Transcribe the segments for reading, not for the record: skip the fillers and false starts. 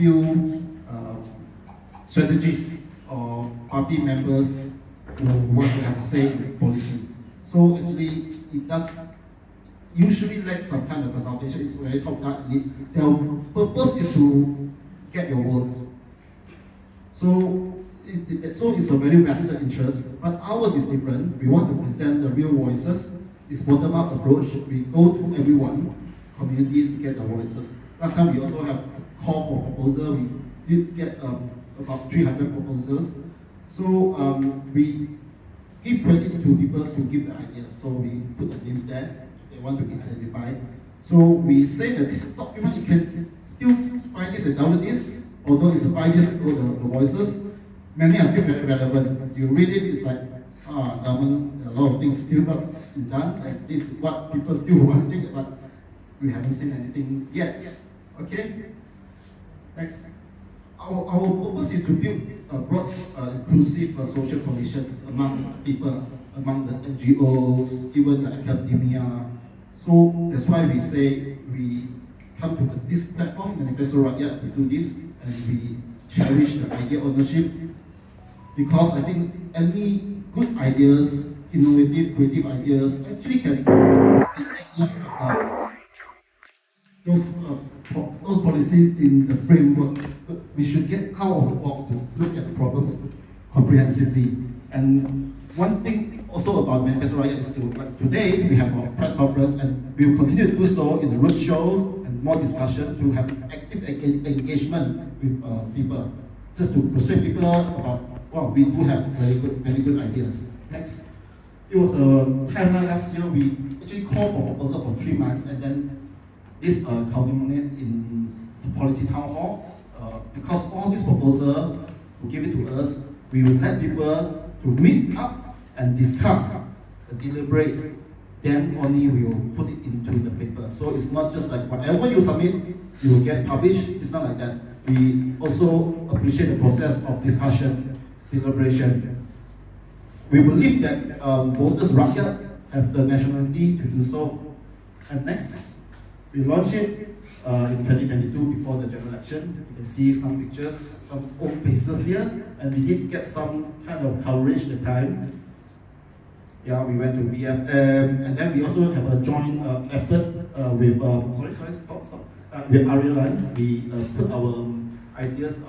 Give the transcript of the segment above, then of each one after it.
few strategists or party members who want to have say in policies. So actually, it does usually lack some kind of consultation. It's very top-down. Their purpose is to get your votes. So it's a very vested interest, but ours is different. We want to present the real voices. It's bottom-up approach. We go to everyone, communities, to get the voices. Last time we also have call for proposal. We did get about 300 proposals. So we give credits to people who give the ideas. So we put the names there. They want to be identified. So we say that this document, you can still find this and download this, although it's 5 years ago, the voices. Many are still very relevant. You read it, it's like, government, a lot of things still not been done. Like this is what people still want to think, but we haven't seen anything yet. Okay? Next. Our purpose is to build a broad, inclusive social coalition among people, among the NGOs, even the academia. So that's why we say we come to this platform, Manifesto Rakyat, to do this, and we cherish the idea ownership, because I think any good ideas, innovative, creative ideas, actually can those policies in the framework. We should get out of the box to look at the problems comprehensively. And one thing also about Manifesto Rakyat is today we have a press conference, and we will continue to do so in the roadshows and more discussion to have active engagement with people, just to persuade people about, well, we do have very good ideas. Next. It was a timeline last year. We actually called for proposal for 3 months, and then this culminated in the policy town hall. Because all these proposals will give it to us, we will let people to meet up and discuss, deliberate, then only we will put it into the paper. So it's not just like whatever you submit, you will get published. It's not like that. We also appreciate the process of discussion, deliberation. We believe that voters, rakyat, have the nationality to do so. And next, we launched it in 2022 before the general election. You can see some pictures, some old faces here, and we did get some kind of coverage at the time. Yeah, we went to BFM, and then we also have a joint effort with, with Ireland. We put our ideas,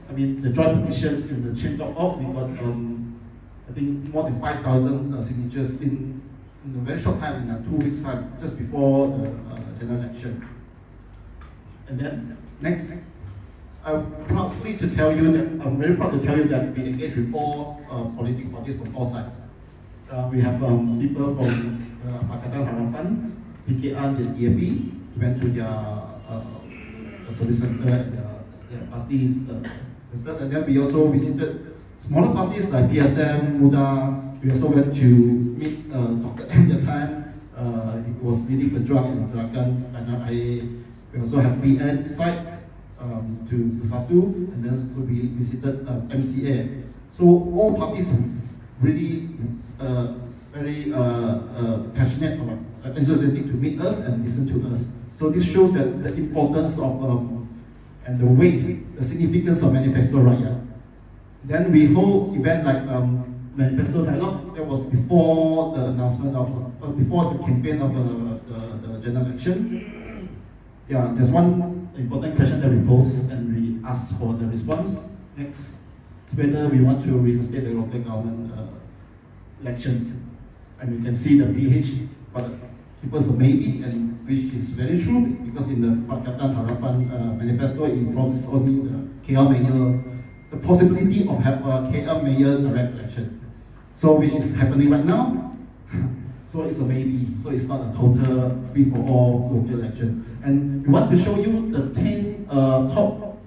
the joint petition in the change.org. We got, I think, more than 5,000 signatures in a very short time, in 2 weeks' time, just before the general election. And then, next, I'm very proud to tell you that we engage with all political parties from all sides. We have people from Pakatan Harapan, PKR, the DAP, went to their service center and their parties. And then we also visited smaller parties like PSM, MUDA. We also went to meet Dr. M at the time. He was leading the drug and gerakan NRIA. We also have PN site to Bersatu, and then we visited MCA. So all parties really very passionate about, enthusiastic to meet us and listen to us. So this shows that the importance of and the weight, the significance of Manifesto Rakyat. Then we hold event like Manifesto Dialogue. That was before the announcement of, before the campaign of the general election. Yeah, there's one important question that we posed and we asked for the response. Next, is whether we want to reinstate the local government elections. And you can see the PH, but it was a maybe, and which is very true, because in the Pakatan Harapan manifesto, it promised only the KL mayor, the possibility of have a KL mayor direct election. So which is happening right now. So it's a maybe, so it's not a total free-for-all local election. And we want to show you the 10 top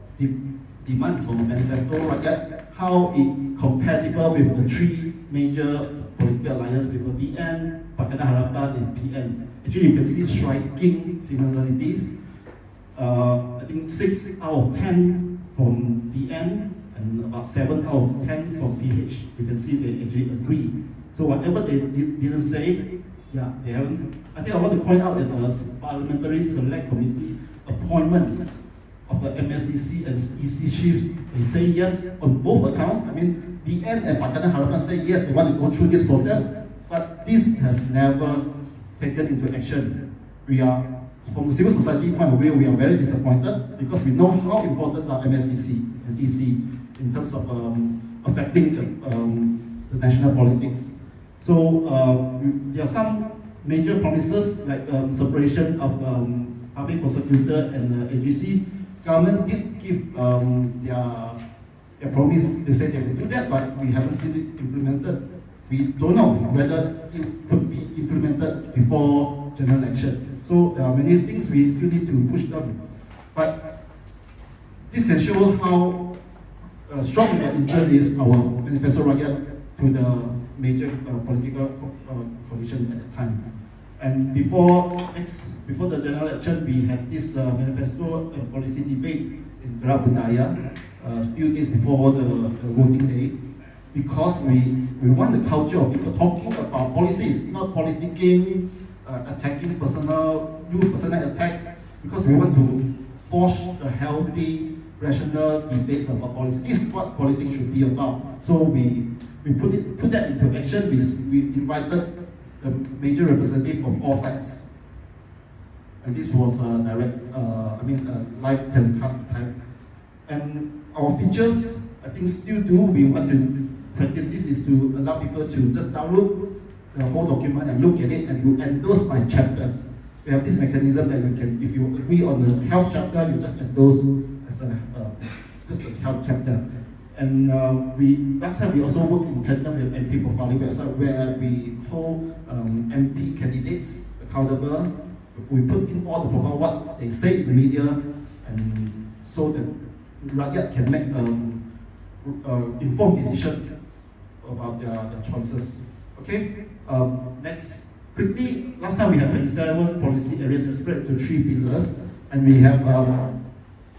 demands from the Manifesto Rakyat, how it compatible with the 3 major political alliance with the BN, Pakatan Harapan, and PN. Actually, you can see striking similarities. I think 6 out of 10 from BN, and about 7 out of 10 from PH. You can see they actually agree. So whatever they didn't say, yeah, they haven't. I think I want to point out that the Parliamentary Select Committee appointment of the MSCC and EC chiefs, they say yes on both accounts. I mean, BN and Pakatan Harapan say yes, they want to go through this process, but this has never taken into action. We are, from the civil society point of view, we are very disappointed because we know how important are MSCC and EC in terms of affecting the national politics. So there are some major promises like separation of public prosecutor and AGC. Government did give their promise. They said they will do that, but we haven't seen it implemented. We don't know whether it could be implemented before general election. So there are many things we still need to push down. But this can show how strong the influence is our Manifesto Rakyat to the major political coalition at the time. And before the general election, we had this manifesto and policy debate in 𝗟𝗓𝗚𝗡 a few days before the voting day, because we want the culture of people talking about policies, not politicking, attacking do personal attacks, because we want to force a healthy, rational debates about policy. This is what politics should be about. So we put that into action. We invited the major representative from all sides, and this was a live telecast time. And our features, I think, still do. We want to practice this is to allow people to just download the whole document and look at it, and you endorse by chapters. We have this mechanism that you can, if you agree on the health chapter, you just endorse as just a health chapter. And last time we also worked in tandem with MP profiling website, where we hold MP candidates accountable. We put in all the profile, what they say in the media, and so that Rakyat can make informed decision about their choices. Okay. Next, quickly. Last time we had 27 policy areas spread to 3 pillars, and we have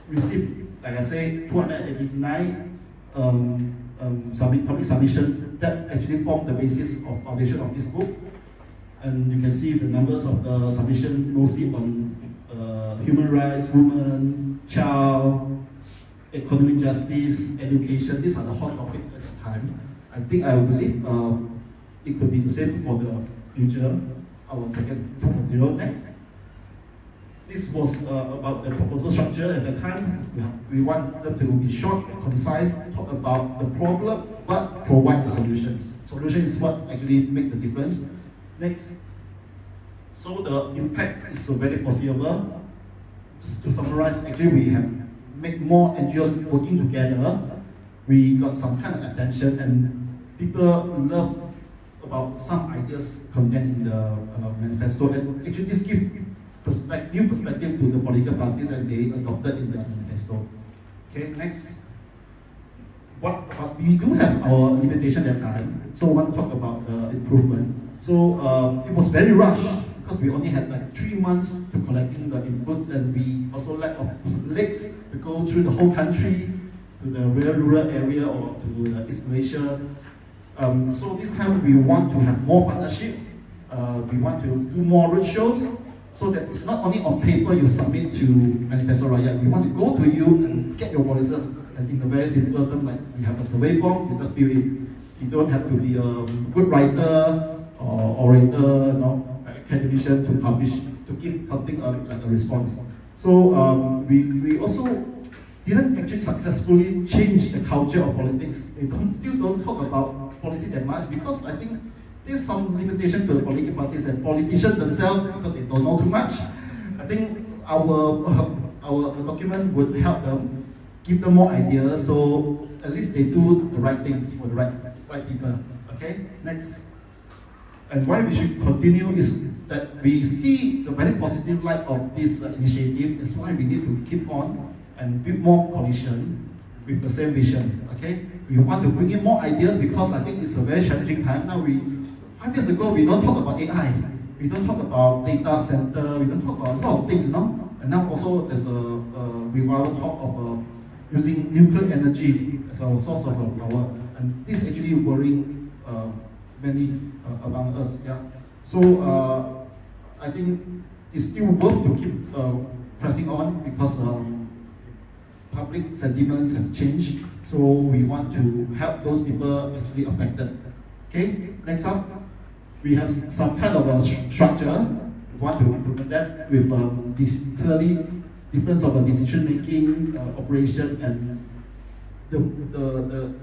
received, like I say, 289. Public submission that actually formed the basis of foundation of this book. And you can see the numbers of the submission mostly on human rights, women, child, economic justice, education. These are the hot topics at the time. I think I believe it could be the same for the future. Our second 2.0 next. This was about the proposal structure at the time. We want them to be short, concise, talk about the problem, but provide the solutions. Solution is what actually make the difference. Next. So the impact is very foreseeable. Just to summarize, actually we have made more NGOs working together. We got some kind of attention, and people love about some ideas contained in the manifesto. And actually this gives new perspective to the political parties, and they adopted in their manifesto. Okay, next. But we do have our limitation at time. So I want to talk about the improvement. So it was very rushed because we only had like 3 months to collecting the inputs, and we also lack of legs to go through the whole country to the rural area or to the East Malaysia. So this time we want to have more partnership. We want to do more roadshows, so that it's not only on paper you submit to Manifesto Rakyat. We want to go to you and get your voices, and in a very simple term, like we have a survey form, you just fill it. You don't have to be a good writer or orator, academician to publish, to give something like a response. So we also didn't actually successfully change the culture of politics. They still don't talk about policy that much, because I think there's some limitation to the political parties and politicians themselves, because they don't know too much. I think our document would help them, give them more ideas, so at least they do the right things for the right people. Okay, next. And why we should continue is that we see the very positive light of this initiative. That's why we need to keep on and build more coalition with the same vision. Okay, we want to bring in more ideas, because I think it's a very challenging time now. 5 years ago, we don't talk about AI, we don't talk about data center, we don't talk about a lot of things, And now also there's a revival talk of using nuclear energy as our source of power, and this is actually worrying many among us. Yeah. So I think it's still worth to keep pressing on, because public sentiments have changed, so we want to help those people actually affected. Okay, next up, we have some kind of a structure. We want to implement that with clearly difference of the decision-making, operation, and the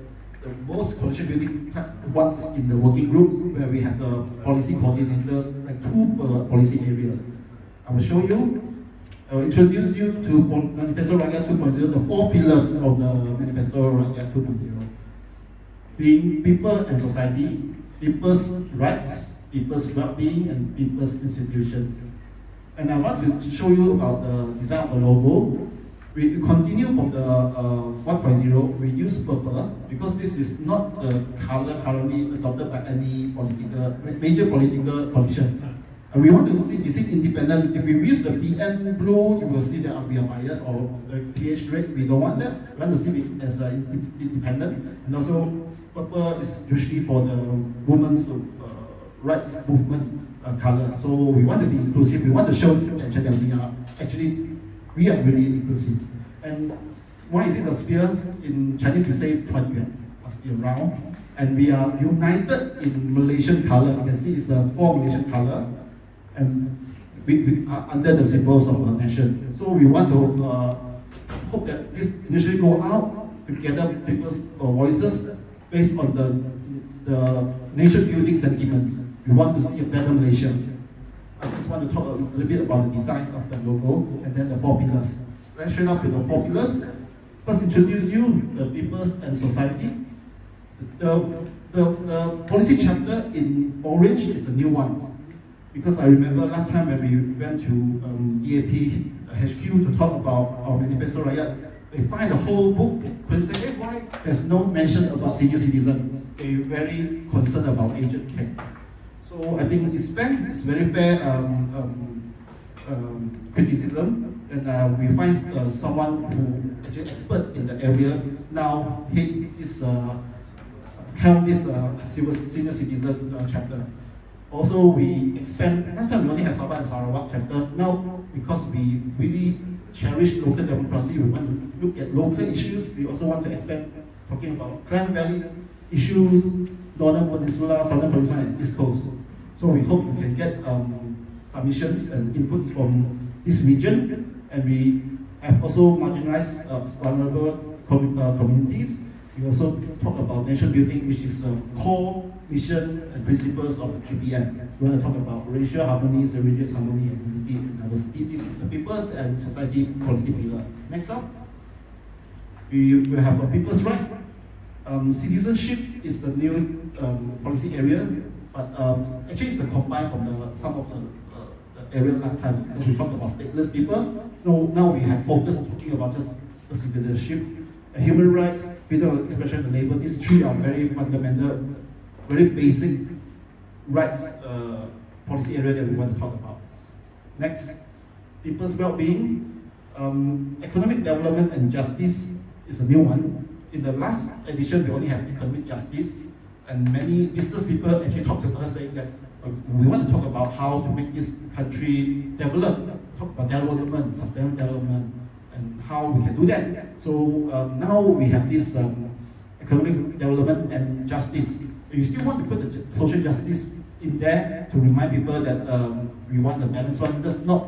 most contributing one is in the working group, where we have the policy coordinators, like 2 policy areas. I will show you. I will introduce you to Manifesto Rakyat 2.0, the 4 pillars of the Manifesto Rakyat 2.0. Being people and society, people's rights, people's well-being, and people's institutions. And I want to show you about the design of the logo. We continue from the 1.0, we use purple, because this is not the color currently adopted by any major political coalition. And we want to be seen independent. If we use the BN blue, you will see that we are biased, or the pH rate, we don't want that. We want to see it as independent. And also, purple is usually for the women's rights movement color. So we want to be inclusive. We want to show that we are really inclusive. And why is it a sphere? In Chinese we say 团圆, must be around. And we are united in Malaysian color. You can see it's a 4 Malaysian color. And we are under the symbols of our nation. So we want to hope that this initially go out to gather people's voices based on the nation building sentiments. We want to see a better Malaysia. I just want to talk a little bit about the design of the logo and then the 4 pillars. Let's straight up to the 4 pillars. First, introduce you the peoples and society. The policy chapter in orange is the new one. Because I remember last time when we went to EAP HQ to talk about our Manifesto Rakyat, they find the whole book, couldn't say, hey, why there's no mention about senior citizen. They're very concerned about aged care. So I think it's fair, it's very fair criticism, and we find someone who actually expert in the area now helm this senior citizen chapter. Also, we expand. Last time we only have Sabah and Sarawak chapters. Now, because we really cherish local democracy, we want to look at local issues. We also want to expand, talking about Klang Valley issues, Northern Peninsula, Southern Peninsula, and East Coast. So we hope we can get submissions and inputs from this region, and we have also marginalized vulnerable communities. We also talk about nation building, which is a core mission and principles of GPM. We want to talk about racial harmony, religious harmony, and unity and diversity. This is the people's and society policy pillar. Next up, we will have a people's right. Citizenship is the new policy area, but actually it's a combine from some of the area last time, because we talked about stateless people. So now we have focused on talking about just the citizenship. Human rights, freedom of expression, and labor, these 3 are very fundamental, very basic rights policy area that we want to talk about. Next, people's well-being. Economic development and justice is a new one. In the last edition, we only have economic justice, and many business people actually talk to us saying that we want to talk about how to make this country develop, talk about development, sustainable development, and how we can do that. So now we have this economic development and justice. We still want to put the social justice in there to remind people that we want a balanced one, just not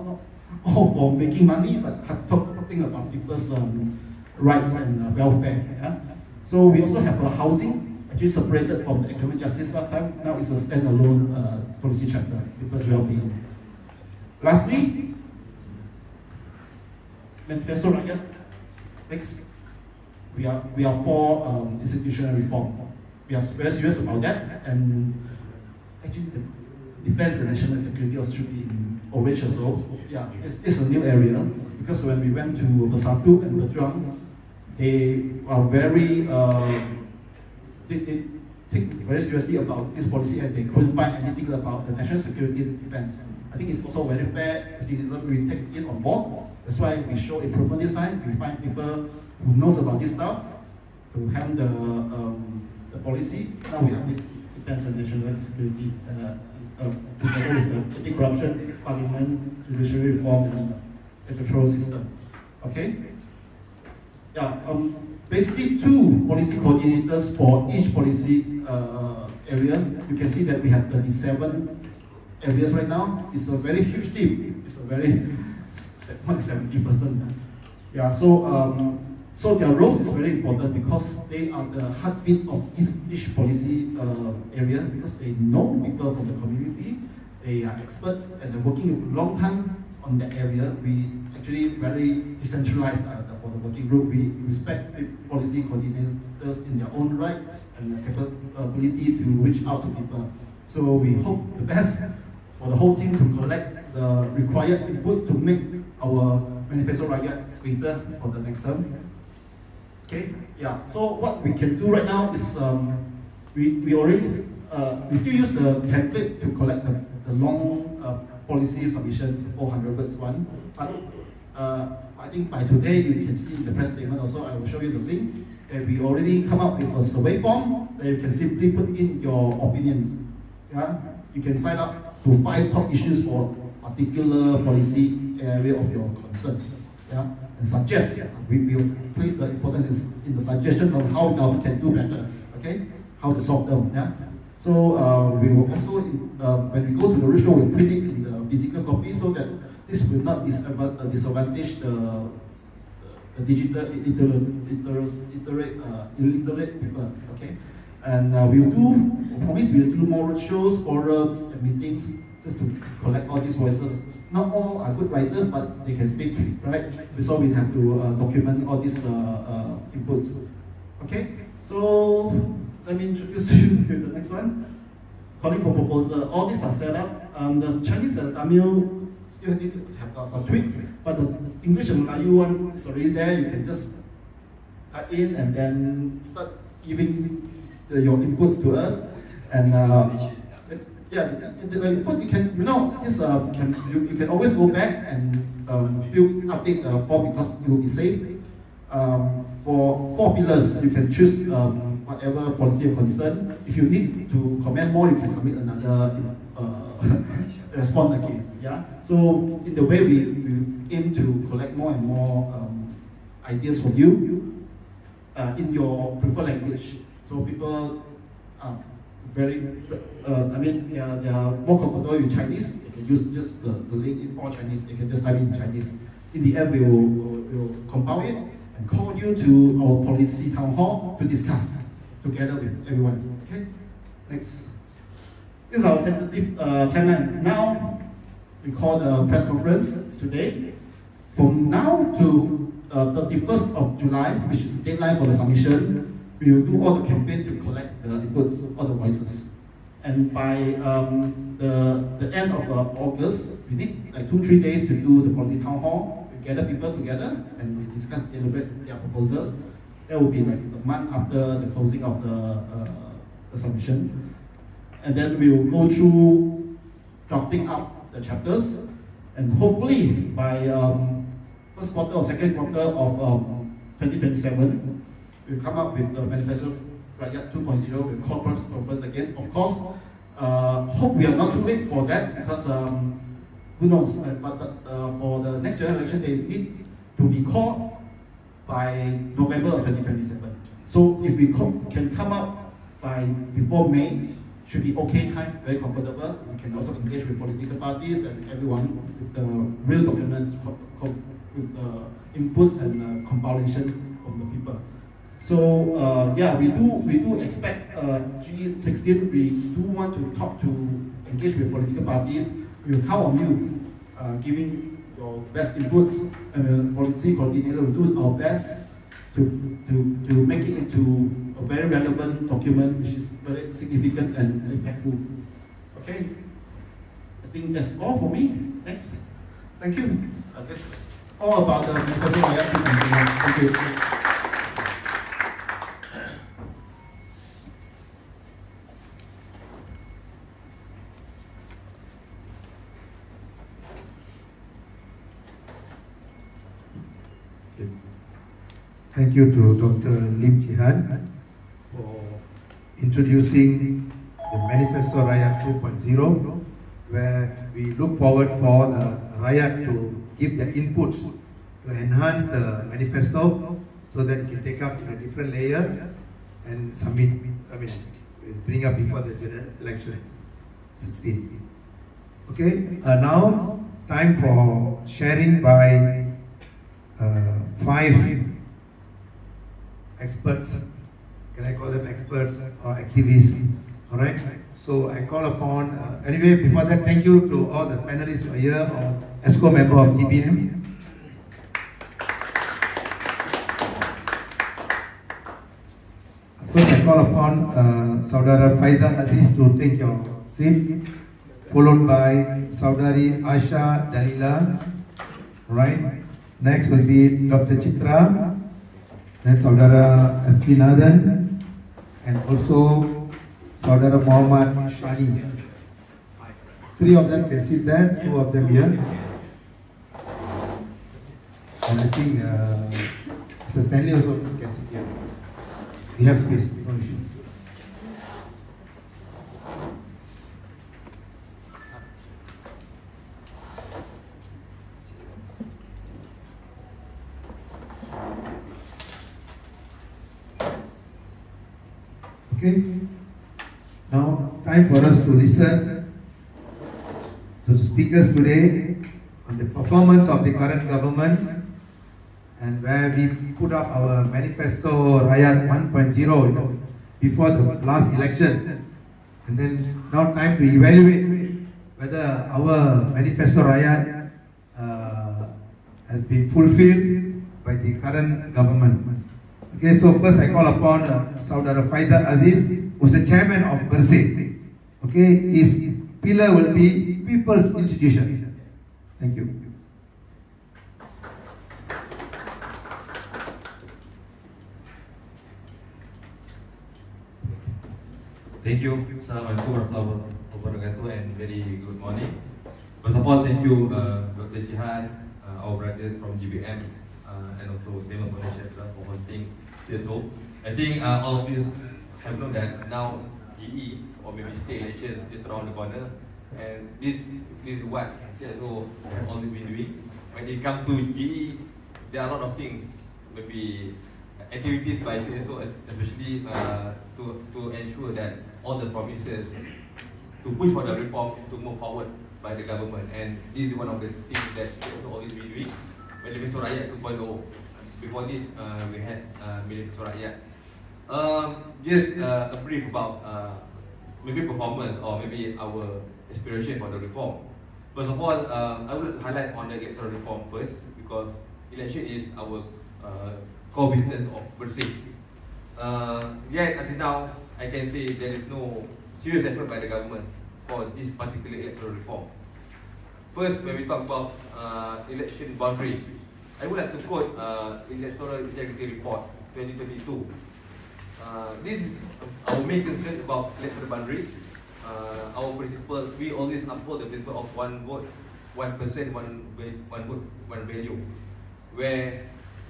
all for making money, but talking about people's rights and welfare. Yeah? So we also have a housing, actually separated from the economic justice last time. Now it's a standalone policy chapter, people's well-being. Lastly, Manifesto Rakyat. Next, we are for institutional reform. We are very serious about that, and actually the defense and national security also should be in orange also. Yeah, it's a new area, because when we went to Bersatu and Berjuang, they are very they take very seriously about this policy, and they couldn't find anything about the national security and defense. I think it's also very fair criticism. We take it on board. That's why we show improvement this time. We find people who knows about this stuff to handle the policy. Now we have this defense and national security together with the anti-corruption, parliament, judiciary reform, and electoral system. Okay. Yeah, basically 2 policy coordinators for each policy area. You can see that we have 37 areas right now. It's a very huge team. It's a very, more than 70%. Yeah, so their roles is very important because they are the heartbeat of each policy area, because they know people from the community, they are experts, and they're working a long time on that area. We actually very decentralized for the working group. We respect the policy coordinators in their own right and the capability to reach out to people. So we hope the best for the whole team to collect the required inputs to make our Manifesto Rakyat greater for the next term. Okay, yeah. So what we can do right now is we already we still use the template to collect the long policy submission, 400 words one. But I think by today you can see the press statement also. I will show you the link. We already come up with a survey form that you can simply put in your opinions. Yeah, you can sign up to 5 top issues for particular policy area of your concern. Yeah, and suggest. We will place the importance in the suggestion of how government can do better. Okay, how to solve them. Yeah. So we will also, when we go to the roadshow, we'll print it in the physical copy so that this will not disadvantage the digital illiterate people. Okay, and we'll promise we'll do more roadshows, forums, and meetings just to collect all these voices. Not all are good writers, but they can speak, right? So we have to document all these inputs. Okay, so let me introduce you to the next one. Calling for proposal. All these are set up. The Chinese and Tamil still need to have some tweak, but the English and Melayu one is already there. You can just type in and then start giving your inputs to us. And yeah, the input you can, this you can always go back and update the form because it will be safe. For 4 pillars, you can choose whatever policy of concern. If you need to comment more, you can submit another response again. Yeah. So in the way we aim to collect more and more ideas from you in your preferred language. So people are very, they are more comfortable with Chinese. They can use just the link in all Chinese. They can just type in Chinese. In the end, we will compile it and call you to our policy town hall to discuss together with everyone. Okay, next. This is our tentative timeline. Now, we call the press conference today. From now to 31st of July, which is the deadline for the submission, we will do all the campaign to collect the inputs, all the voices. And by the end of August, we need like 2-3 days to do the policy town hall. We gather people together and we discuss, deliberate their proposals. That will be like a month after the closing of the submission. And then we will go through drafting up the chapters, and hopefully by first quarter or second quarter of 2027, we'll come up with the Manifesto Rakyat 2.0. We'll call press conference again. Of course, hope we are not too late for that because who knows? But for the next general election, they need to be called by November of 2027. So if we can come up by before May, should be okay time, very comfortable. We can also engage with political parties and everyone with the real documents, with the inputs and compilation from the people. So yeah, we do expect G16. We do want to talk to engage with political parties. We will count on you giving your best inputs, and the policy coordinator will do our best to make it into a very relevant document, which is very significant and impactful. Okay, I think that's all for me. Next, thank you. That's all about the Manifesto Rakyat. Thank you. Thank you to Dr. 𝗟𝗓𝗓𝗡 for introducing the Manifesto Rakyat 2.0, where we look forward for the Rakyat to give their inputs to enhance the manifesto so that you can take up in a different layer and submit, bring up before the general election 16. Okay, now time for sharing by 5 experts. Can I call them experts or activists? All right. So I call upon. Anyway, before that, thank you to all the panelists who are here or ESCO member of GBM. First, I call upon Saudara Faizal Aziz to take your seat, followed by Saudari Asha Dalila. Right. Next will be Dr. Chitra, then Saudara SP Nathan, and also Saudara Muhammad Shani. 3 of them can sit there, 2 of them here. And I think Mr. Stanley also can sit here. We have space, no issue. Okay. Now, time for us to listen to the speakers today on the performance of the current government, and where we put up our Manifesto Rakyat 1.0 before the last election. And then now time to evaluate whether our Manifesto Rakyat has been fulfilled by the current government. Okay, so first I call upon Saudara Faizal Aziz, who is the chairman of 𝗟𝗓𝗓. Okay, his pillar will be People's Institution. Thank you. Thank you. Assalamualaikum warahmatullahi wabarakatuh and very good morning. First of all, thank you Dr. Jihan, our brothers from GBM, and also Table Foundation as well for hosting CSO. I think all of you have known that now GE or maybe state elections is around the corner, and this is what CSO have always been doing. When it comes to GE, there are a lot of things, maybe activities by CSO, especially to ensure that all the provinces to push for the reform to move forward by the government, and this is one of the things that CSO always been doing. Manifesto Rakyat 2.0. Before this, we had Manifesto Rakyat. Just a brief about maybe performance or maybe our aspiration for the reform. First of all, I would highlight on the electoral reform first, because election is our core business of 𝗟𝗓𝗓. Yet until now, I can say there is no serious effort by the government for this particular electoral reform. First, when we talk about election boundaries, I would like to quote Electoral Integrity Report 2022. This is our main concern about electoral boundaries. Our principle, we always uphold the principle of one vote, 1%, one vote, one value. Where,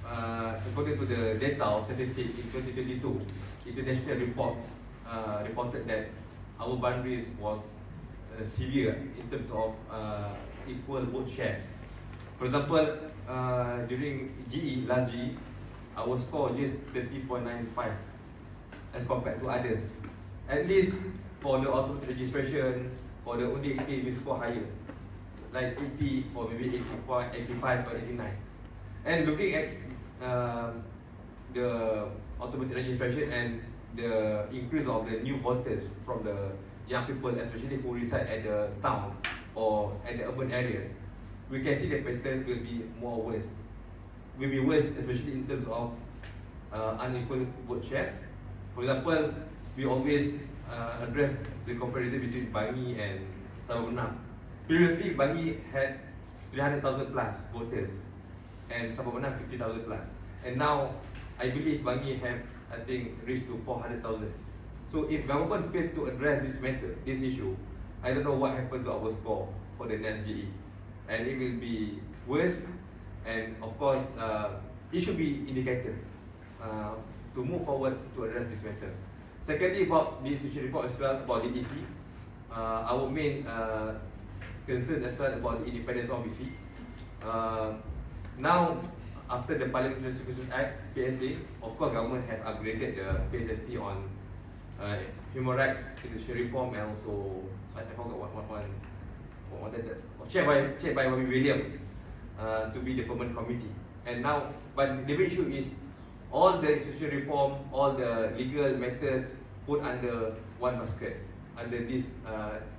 according to the data of statistics in 2022, international reports reported that our boundaries was severe in terms of equal vote shares. For example, during last GE, our score just 30.95 as compared to others. At least for the automatic registration, for the only 80, we score higher, like 80 or maybe 85 or 89. And looking at the automatic registration and the increase of the new voters from the young people, especially who reside at the town or at the urban areas, we can see the pattern will be worse. Will be worse, especially in terms of unequal vote shares. For example, we always address the comparison between Bangi and Sabah Menang. Previously, Bangi had 300,000 plus voters, and Sabah Menang 50,000 plus. And now, I believe Bangi have, I think, reached to 400,000. So if government fails to address this matter, this issue, I don't know what happened to our score for the next GE. And it will be worse, and of course, it should be indicated to move forward to address this matter. Secondly, about the institution report as well, about the EC, our main concern as well about the independence of EC. Now, after the Parliamentary Services Act, PSA, of course, government has upgraded the PSSC on human rights, judicial reform, and also I forgot what that chaired by Wabi William to be the permanent committee. And now, but the big issue is all the institutional reform, all the legal matters put under one basket under this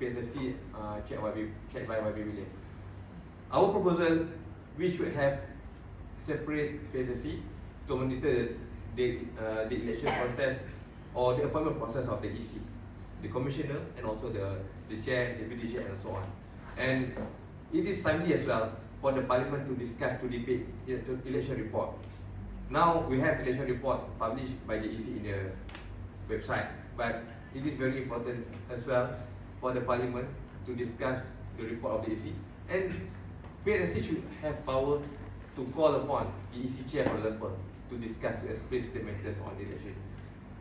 PSSC chaired by Wabi William. Our proposal, we should have separate PSSC to monitor the election process or the appointment process of the EC, the commissioner, and also the chair, deputy chair, and so on. And it is timely as well for the parliament to discuss, to debate the election report. Now we have election report published by the EC in the website, but it is very important as well for the parliament to discuss the report of the EC. And PSSC should have power to call upon the EC chair, for example, to discuss, to explain the matters on the election.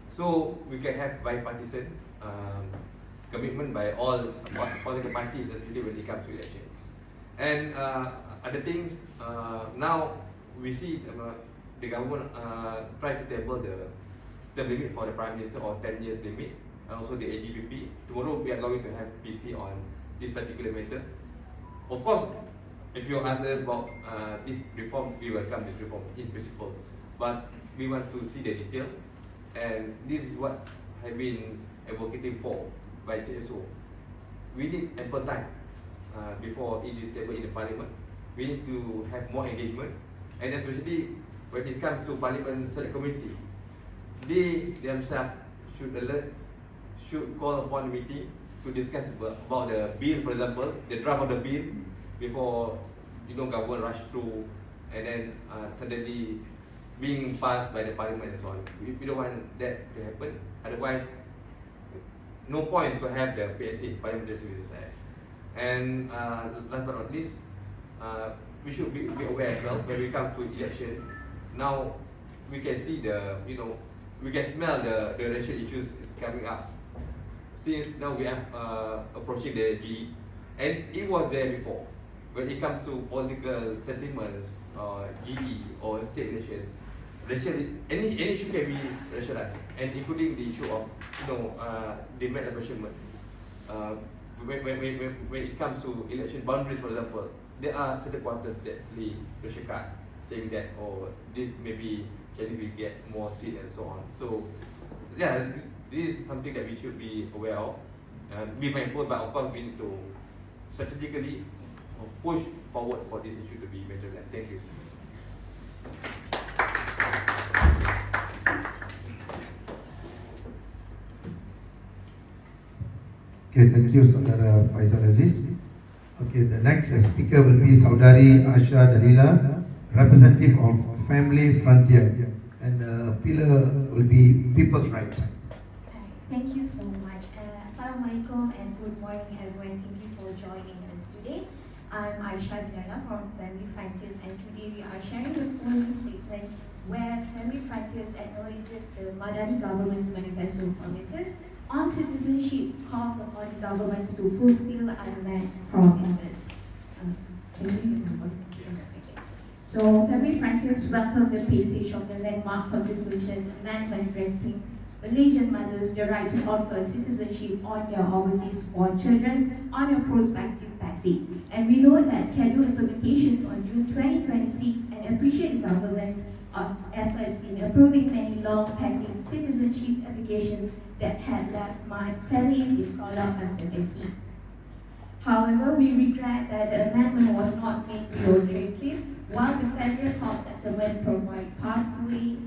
So we can have bipartisan commitment by all political parties, especially when it comes to election. And other things, now we see the government try to table the limit for the Prime Minister, or 10 years limit, and also the AGPP. Tomorrow we are going to have PC on this particular matter. Of course, if you ask us about this reform, we welcome this reform in principle, but we want to see the detail, and this is what I've been advocating for by CSO. We need ample time before it is tabled in the parliament. We need to have more engagement, and especially when it comes to Parliament Select Committee, they themselves should alert, should call upon the meeting to discuss about the bill, for example, the draft of the bill, before government rush through and then suddenly being passed by the parliament and so on. We don't want that to happen. Otherwise, no point to have the PSC, Parliamentary Services Act. And last but not least, we should be aware as well when we come to election. Now we can see we can smell the racial issues coming up. Since now we are approaching the GE, and it was there before. When it comes to political sentiments, GE or state election, any issue can be racialized, and including the issue of demand apportionment. When it comes to election boundaries, for example, there are certain quarters that play racial card, saying that this maybe Chinese will get more seats and so on. So yeah, this is something that we should be aware of, be mindful. But of course, we need to strategically push forward for this issue to be materialized. Thank you. Okay, thank you, Saudara Faisal Aziz. Okay, the next speaker will be Saudari Asha Dalila, representative of Family Frontier, and pillar will be People's Right. Thank you so much. Assalamualaikum and good morning, everyone. Thank you for joining us today. I'm Aisha Dalila from Family Frontiers, and today we are sharing the following statement where Family Frontiers acknowledges the Madani government's manifesto promises on citizenship, calls upon governments to fulfill unmet promises. Can you hear my voice? Okay. So, Family Frontiers welcome the passage of the landmark constitution amendment granting Malaysian mothers the right to offer citizenship on their overseas born children on a prospective basis. And we know that scheduled implementations on June 2026 and appreciate the government's efforts in approving many long-pending citizenship applications that had left my families in prolonged uncertainty. However, we regret that the amendment was not made retroactive, while the federal tax settlement provide pathway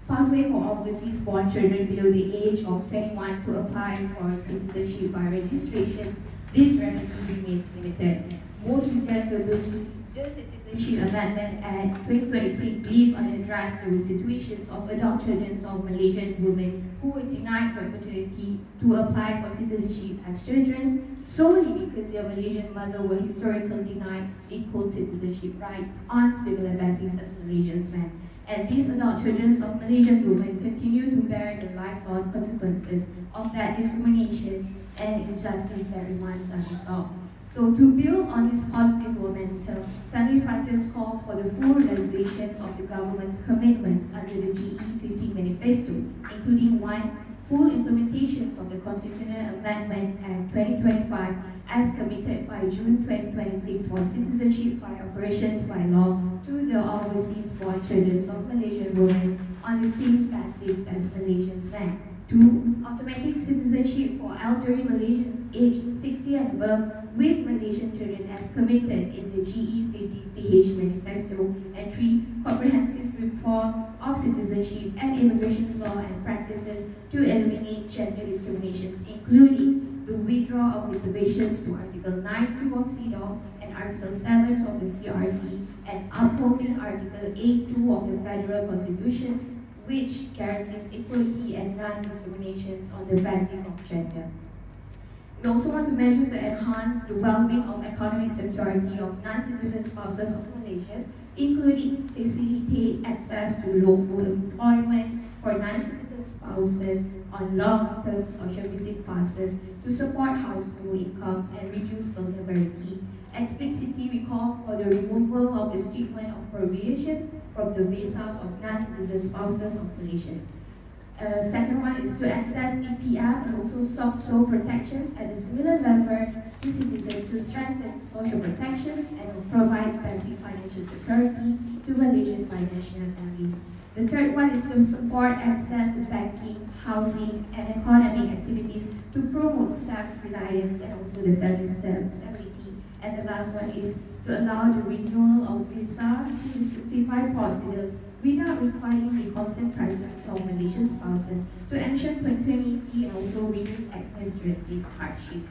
for overseas born children below the age of 21 to apply for citizenship by registrations. This remedy remains limited. Most regrettably, the Citizenship Amendment Act 2026 leave unaddressed the situations of adult children of Malaysian women who were denied the opportunity to apply for citizenship as children solely because their Malaysian mother were historically denied equal citizenship rights on similar basis as Malaysians men. And these adult children of Malaysian women continue to bear the lifelong consequences of that discrimination and injustice that remains unresolved. So to build on this positive momentum, Family Fighters calls for the full realizations of the government's commitments under the GE15 Manifesto, including 1. Full implementations of the Constitutional Amendment Act 2025 as committed by June 2026 for citizenship by operations by law to the overseas born children of Malaysian women on the same basis as Malaysians men. 2. Automatic citizenship for elderly Malaysians aged 60 and above with Malaysian children as committed in the GE50PH Manifesto. And 3. Comprehensive reform of citizenship and immigration law and practices to eliminate gender discriminations, including the withdrawal of reservations to Article 9.2 of CEDAW and Article 7 of the CRC, and upholding Article 8.2 of the Federal Constitution, which guarantees equality and non-discrimination on the basis of gender. We also want to measure to enhance the well-being of economic security of non-citizen spouses of Malaysians, including facilitate access to lawful employment for non-citizen spouses on long-term social visit passes to support household incomes and reduce vulnerability. Explicitly, we call for the removal of the statement of prohibitions from the visas of non-citizen spouses of Malaysians. Second one is to access EPF and also soft soul protections at a similar level to citizens to strengthen social protections and provide basic financial security to Malaysian binational families. The third one is to support access to banking, housing, and economic activities to promote self-reliance and also the family stability. And the last one is to allow the renewal of visa to simplify procedures without requiring the constant presence of Malaysian spouses to ensure continuity and also reduce administrative hardship.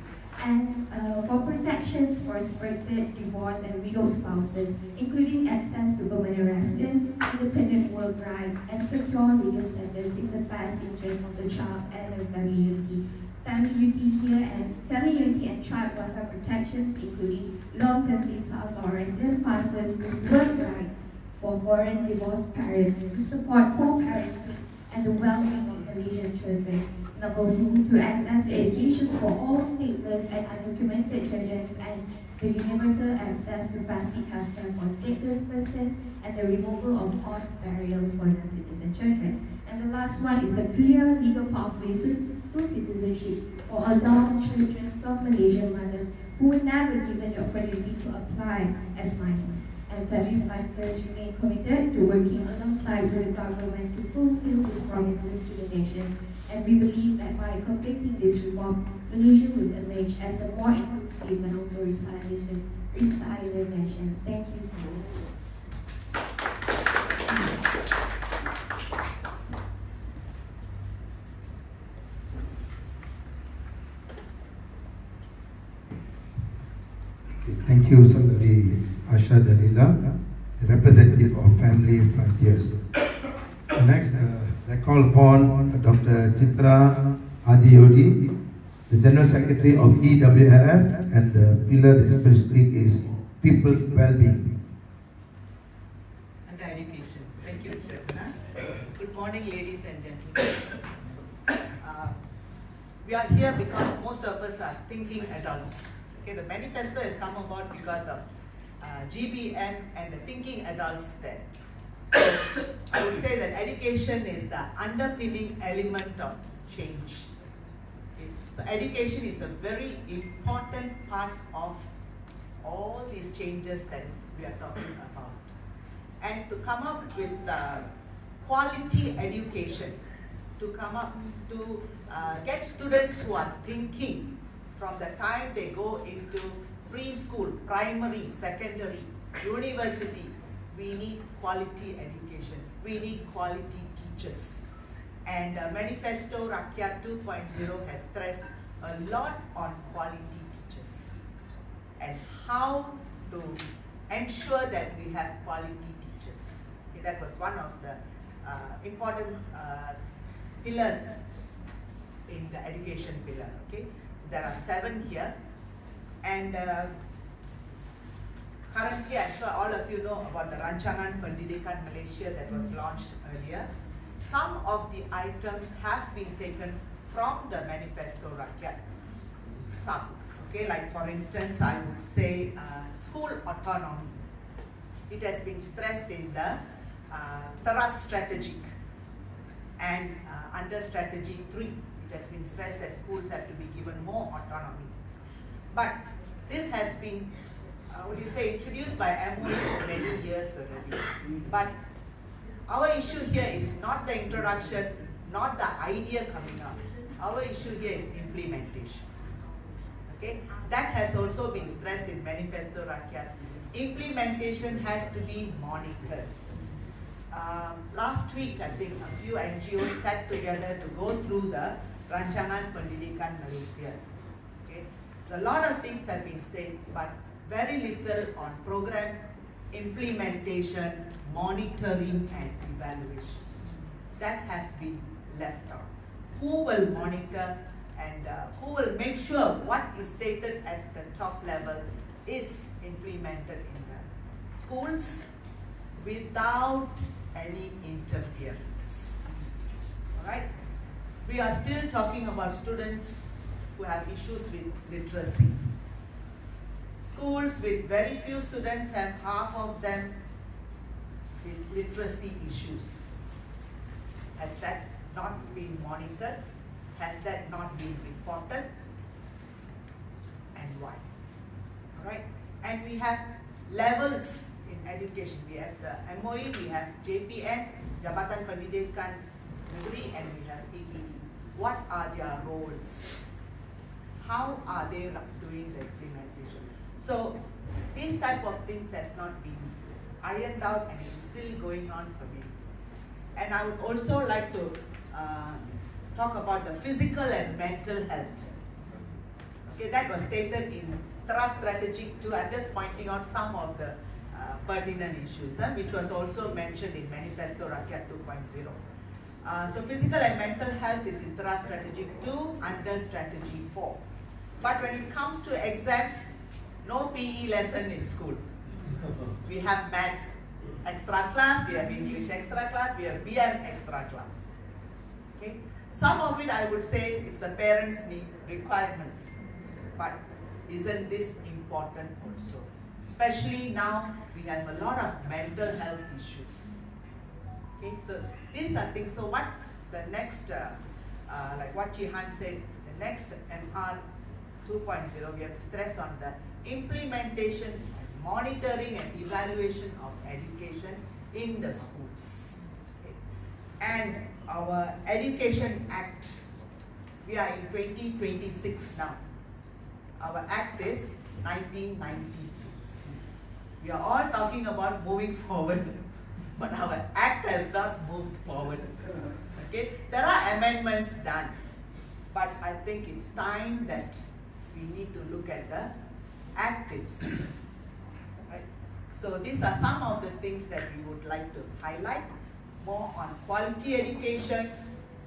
And for protections for separated, divorced, and widowed spouses, including access to permanent residence, independent work rights, and secure legal status in the best interest of the child and the family unity. Family unity and child welfare protections, including long-term visas or resident passes with work rights for foreign divorced parents to support co-parenting and the well-being of Malaysian children. Number 2, to access education for all stateless and undocumented children and the universal access to basic healthcare for stateless persons and the removal of cost barriers for non-citizen children. And the last one is the clear legal pathways to citizenship for adult children of Malaysian mothers who were never given the opportunity to apply as minors. And Family Fighters remain committed to working alongside with the government to fulfill these promises to the nations. And we believe that by completing this reform, Malaysia will emerge as a more inclusive and also resilient nation. Thank you so much. Thank you, Saudari Asha Dalila, the representative of Family Frontiers. Next, I call upon Dr. Chitra Adiyodi, the General Secretary of EWRF, and the pillar that is going to speak is People's Well-being. And education. Thank you, Mr. Abhinav. Good morning, ladies and gentlemen. We are here because most of us are thinking adults. Okay, the manifesto has come about because of GBM and the thinking adults there. So I would say that education is the underpinning element of change. Okay? So education is a very important part of all these changes that we are talking about. And to come up with quality education, to come up to get students who are thinking from the time they go into preschool, primary, secondary, university, we need quality education. We need quality teachers. And Manifesto Rakyat 2.0 has stressed a lot on quality teachers and how to ensure that we have quality teachers. Okay, that was one of the important pillars in the education pillar. Okay, so there are 7 here, and currently, I'm sure all of you know about the Rancangan Pendidikan Malaysia that was launched earlier. Some of the items have been taken from the Manifesto Rakyat. Some. Okay, like for instance, I would say school autonomy. It has been stressed in the 𝗟𝗏 strategic, and under strategy 3, it has been stressed that schools have to be given more autonomy. But this has been, introduced by MOE for many years already. But our issue here is not the introduction, not the idea coming up. Our issue here is implementation. Okay, that has also been stressed in Manifesto Rakyat. Implementation has to be monitored. Last week, I think a few NGOs sat together to go through the Rancangan Pendidikan Malaysia. Okay, so a lot of things have been said, but very little on program implementation, monitoring, and evaluation. That has been left out. Who will monitor and who will make sure what is stated at the top level is implemented in the schools without any interference? Alright? We are still talking about students who have issues with literacy. Schools with very few students have half of them with literacy issues. Has that not been monitored? Has that not been reported? And why? Alright? And we have levels in education. We have the MOE, we have JPN, Jabatan Pendidikan Negeri, and we have PPD. What are their roles? How are they doing the implementation? So these type of things has not been ironed out, and it is still going on for many years. And I would also like to talk about the physical and mental health. Okay, that was stated in 𝗟𝗏 strategic 2. I'm just pointing out some of the pertinent issues, which was also mentioned in Manifesto Rakyat 2.0. So physical and mental health is in 𝗟𝗏 strategic 2 under strategy 4. But when it comes to exams, no PE lesson in school. We have maths extra class, we have English extra class, we have BM extra class. Okay? Some of it I would say it's the parents' need requirements. But isn't this important also? Especially now we have a lot of mental health issues. Okay, so these are things. So what the next, like what 𝗟𝗏𝗏 said, the next MR 2.0, we have to stress on the implementation, monitoring and evaluation of education in the schools. Okay. And our Education Act, we are in 2026 now. Our Act is 1996. We are all talking about moving forward, but our Act has not moved forward. Okay, there are amendments done, but I think it's time that we need to look at the Act itself. Right? So these are some of the things that we would like to highlight more on quality education,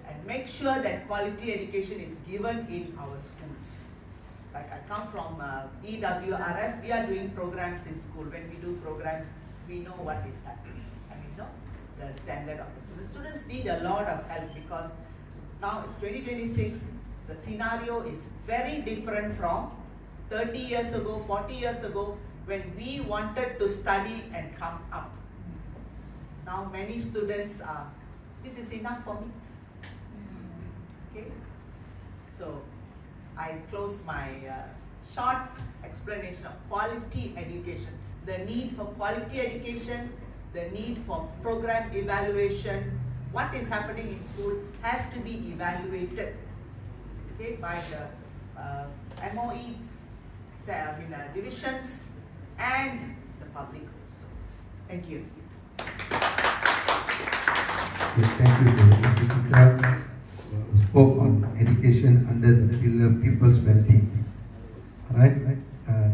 and make sure that quality education is given in our schools. Like I come from EWRF, we are doing programs in school. When we do programs, we know what is happening. And we know the standard of the students. Students need a lot of help because now it's 2026. The scenario is very different from 30 years ago, 40 years ago, when we wanted to study and come up. Now many students are, this is enough for me. Okay, so I close my short explanation of quality education. The need for quality education, the need for program evaluation, what is happening in school has to be evaluated, okay, by the MOE divisions and the public also. Thank you. Thank you to the who spoke on education under the pillar people's well-being. Alright,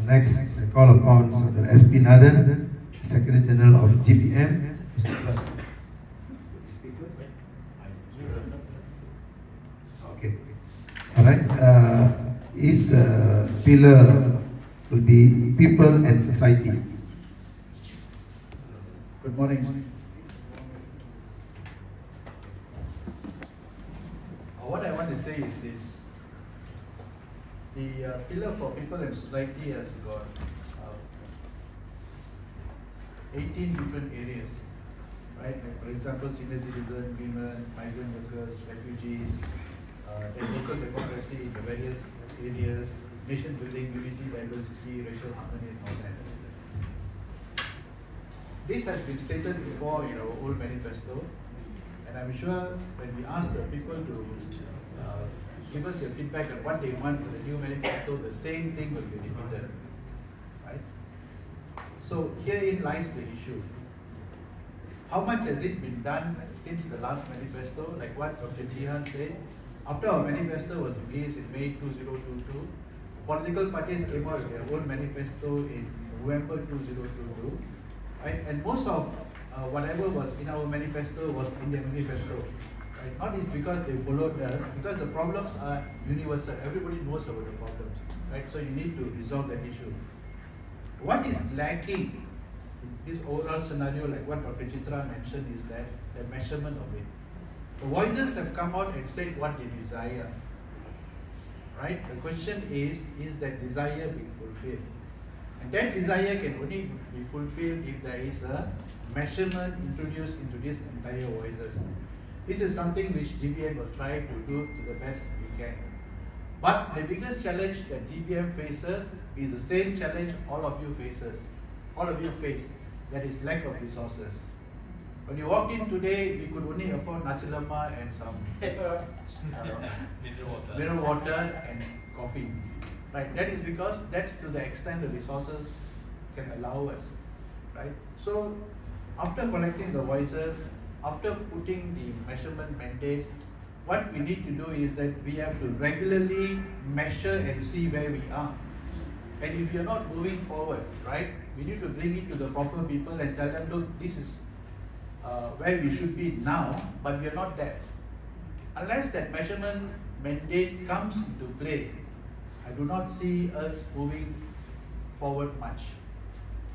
next I call upon Dr. S.P. Nathan, Secretary General of GBM. Okay. Alright, his pillar will be people and society. Good morning. What I want to say is this. The pillar for people and society has got 18 different areas, right? Like for example, senior citizen, women, migrant workers, refugees, then local democracy in the various areas, nation building, unity, diversity, racial harmony, and all that. This has been stated before in our old manifesto, and I'm sure when we ask the people to give us their feedback on what they want for the new manifesto, the same thing will be repeated, right? So herein lies the issue. How much has it been done since the last manifesto? Like what Dr. Jihan said, after our manifesto was released in May 2022, political parties came out with their own manifesto in November 2022, right? And most of whatever was in our manifesto was in their manifesto. Right? Not is because they followed us, because the problems are universal. Everybody knows about the problems, right? So you need to resolve that issue. What is lacking in this overall scenario, like what Dr. Chitra mentioned, is that the measurement of it. The voices have come out and said what they desire, right? The question is that desire being fulfilled? And that desire can only be fulfilled if there is a measurement introduced into this entire voices. This is something which GBM will try to do to the best we can. But the biggest challenge that GBM faces is the same challenge all of you face, that is lack of resources. When you walked in today, we could only afford nasi lemak and some mineral water and coffee. Right? That is because that's to the extent the resources can allow us. Right? So after collecting the voices, after putting the measurement mandate, what we need to do is that we have to regularly measure and see where we are. And if we are not moving forward, right, we need to bring it to the proper people and tell them, look, this is where we should be now, but we are not there. Unless that measurement mandate comes into play, I do not see us moving forward much.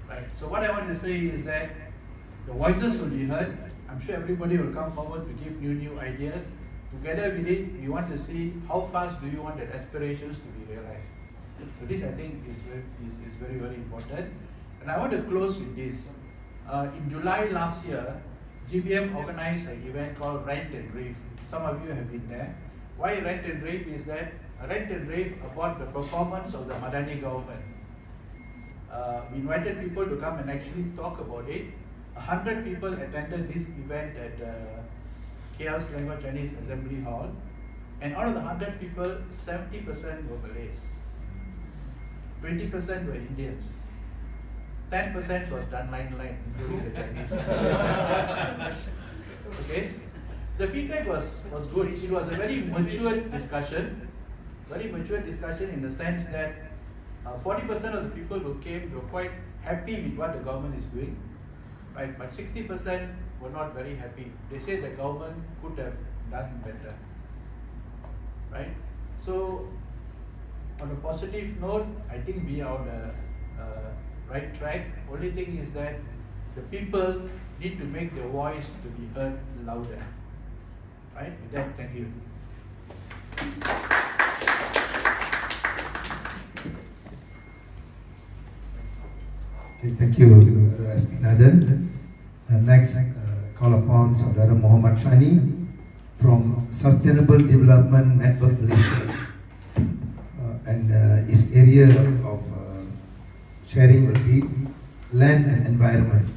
Right? So what I want to say is that the voices will be heard. I'm sure everybody will come forward to give new ideas. Together with it, we want to see how fast do you want that aspirations to be realized. So this, I think, is very, very important. And I want to close with this. In July last year, GBM organized an event called Rant and Rave. Some of you have been there. Why Rant and Rave is that a rant and rave about the performance of the Madani government. We invited people to come and actually talk about it. 100 people attended this event at KL Selangor Chinese Assembly Hall, and out of the 100 people, 70% were Malays, 20% were Indians, 10% was done line, including the Chinese. Okay, the feedback was good. It was a very mature discussion in the sense that 40% of the people who came were quite happy with what the government is doing. Right, but 60% were not very happy. They say the government could have done better. Right? So, on a positive note, I think we are on the right track. Only thing is that the people need to make their voice to be heard louder. Right? With that, thank you. Okay, thank you, Nathan. Next, call upon Saudara Muhammad Shani from Sustainable Development Network Malaysia, and his area of sharing will be land and environment.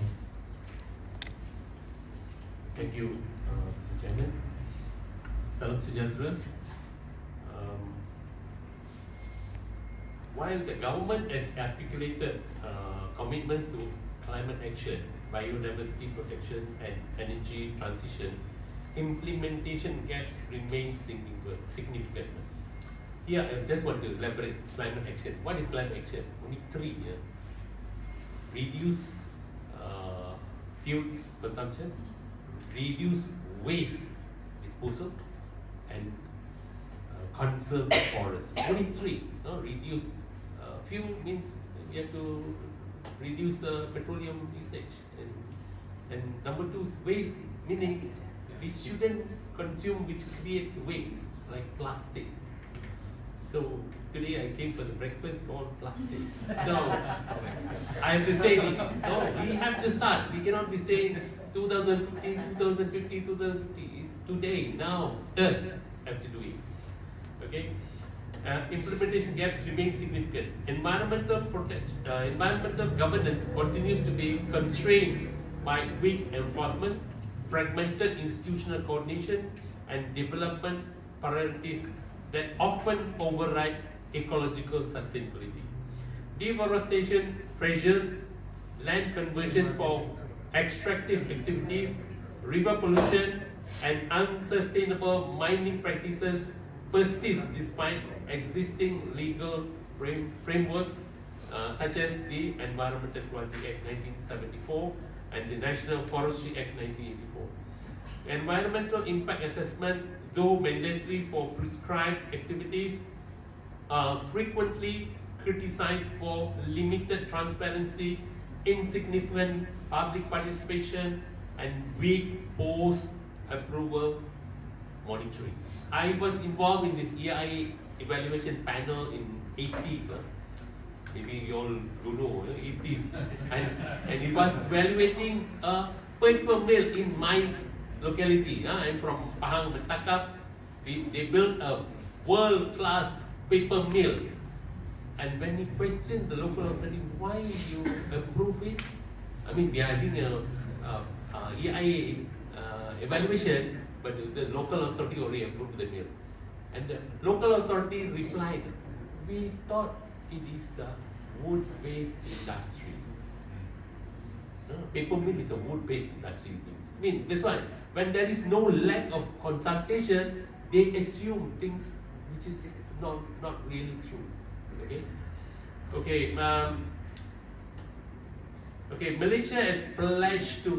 Thank you, Mr. Chairman. Salam sejahtera. While the government has articulated commitments to climate action, biodiversity protection and energy transition, implementation gaps remain significant. Here, I just want to elaborate climate action. What is climate action? Only three. Reduce fuel consumption, reduce waste disposal, and conserve the forest. Only three. Reduce fuel means you have to reduce petroleum usage, and number two is waste, meaning we shouldn't consume which creates waste like plastic, So today I came for the breakfast all plastic. So I have to say, no, we have to start. We cannot be saying 2015, 2050, 2050. It's today, now, us have to do it. Okay? Implementation gaps remain significant. Environmental governance continues to be constrained by weak enforcement, fragmented institutional coordination, and development priorities that often override ecological sustainability. Deforestation pressures, land conversion for extractive activities, river pollution, and unsustainable mining practices persist despite existing legal frameworks such as the Environmental Quality Act 1974 and the National Forestry Act 1984. Environmental impact assessment, though mandatory for prescribed activities, are frequently criticized for limited transparency, insignificant public participation, and weak post-approval monitoring. I was involved in this EIA evaluation panel in 80s. Maybe you all don't know, 80s. And it was evaluating a paper mill in my locality. I'm from Pahang, Mentakap. They built a world-class paper mill. And when we questioned the local authority, why you approve it? I mean, they are doing a EIA evaluation, but the local authority already approved the mill. And the local authority replied, we thought it is a wood-based industry. No, paper mill is a wood-based industry. I mean, that's why when there is no lack of consultation, they assume things which is not really true. Okay. Okay, Malaysia has pledged to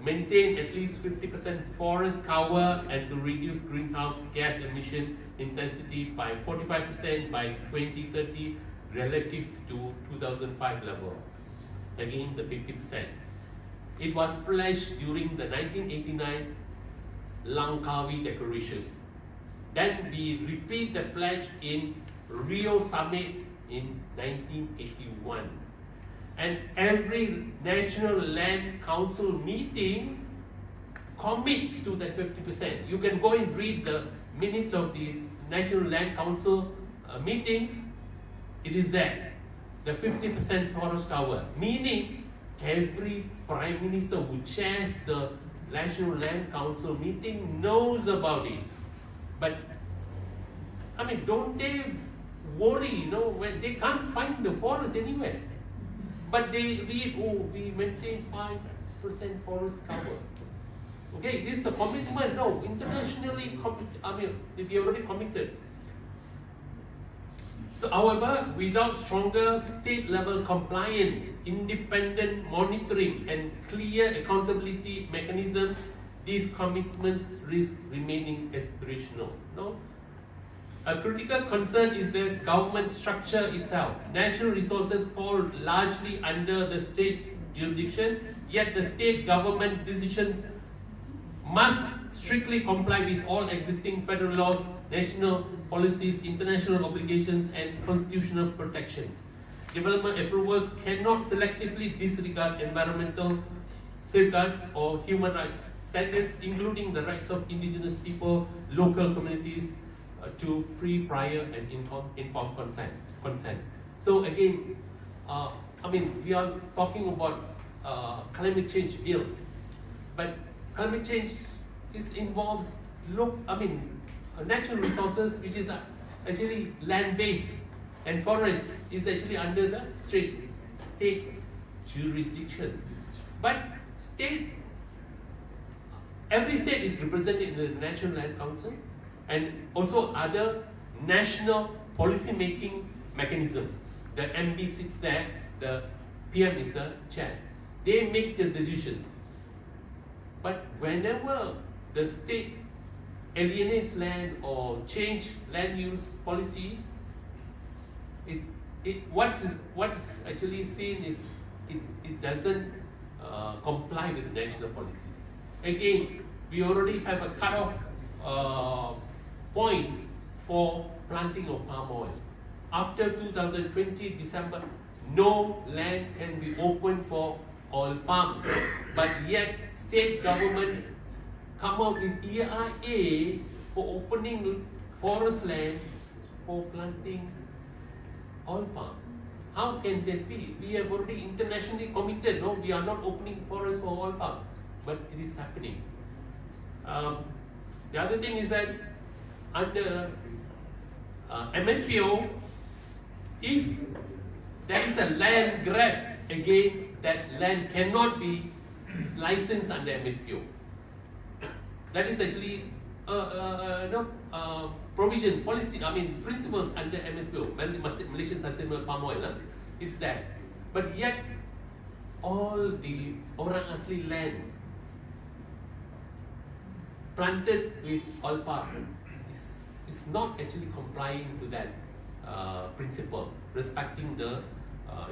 maintain at least 50% forest cover and to reduce greenhouse gas emission intensity by 45% by 2030 relative to 2005 level. Again, the 50%. It was pledged during the 1989 Langkawi Declaration. Then we repeat the pledge in Rio Summit in 1981. And every National Land Council meeting commits to that 50%. You can go and read the minutes of the National Land Council meetings. It is there, the 50% forest cover, meaning every Prime Minister who chairs the National Land Council meeting knows about it. But, I mean, don't they worry, when they can't find the forest anywhere? But they read, oh, we maintain 5% forest cover. Okay, this is the commitment. No, internationally, we already committed. So, however, without stronger state-level compliance, independent monitoring, and clear accountability mechanisms, these commitments risk remaining aspirational. No? A critical concern is the government structure itself. Natural resources fall largely under the state jurisdiction, yet the state government decisions must strictly comply with all existing federal laws, national policies, international obligations, and constitutional protections. Development approvals cannot selectively disregard environmental safeguards or human rights standards, including the rights of indigenous people, local communities, to free, prior, and informed consent. So again, we are talking about climate change bill, but climate change involves natural resources, which is actually land-based, and forest is actually under the state jurisdiction. But every state is represented in the National Land Council, and also other national policy making mechanisms. The MB sits there, the PM is the chair. They make the decision. But whenever the state alienates land or change land use policies, what's actually seen is it doesn't comply with national policies. Again, we already have a cutoff point for planting of palm oil. After 2020 December, no land can be open for oil palm. But yet, state governments come out with EIA for opening forest land for planting oil palm. How can that be? We have already internationally committed, no, we are not opening forests for oil palm, but it is happening. The other thing is that under MSPO, if there is a land grab, again, that land cannot be licensed under MSPO. That is actually provision, policy, principles under MSPO, Malaysian Sustainable Palm Oil, is that. But yet, all the orang asli land planted with oil palm is not actually complying to that principle, respecting the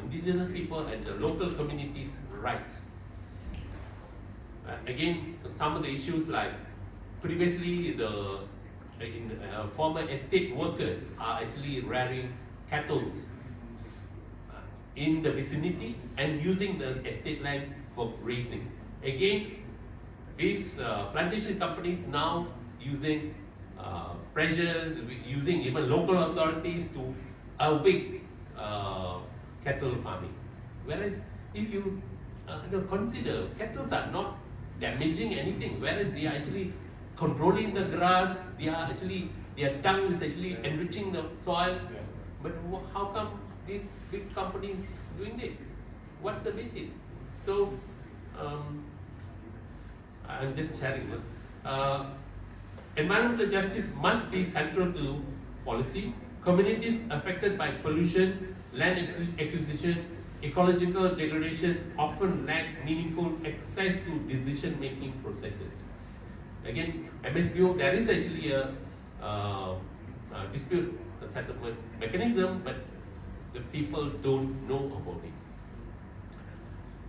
indigenous people and the local communities' rights. Again, some of the issues like previously former estate workers are actually rearing cattle in the vicinity and using the estate land for grazing. Again, these plantation companies now using pressures, using even local authorities to evict cattle farming. Whereas if you consider, cattle are not damaging anything, whereas they are actually controlling the grass, their dung is actually enriching the soil. But how come these big companies doing this? What's the basis? So I'm just sharing. Environmental justice must be central to policy. Communities affected by pollution, land acquisition, ecological degradation often lack meaningful access to decision-making processes. Again, MSPO, there is actually a dispute settlement mechanism, but the people don't know about it.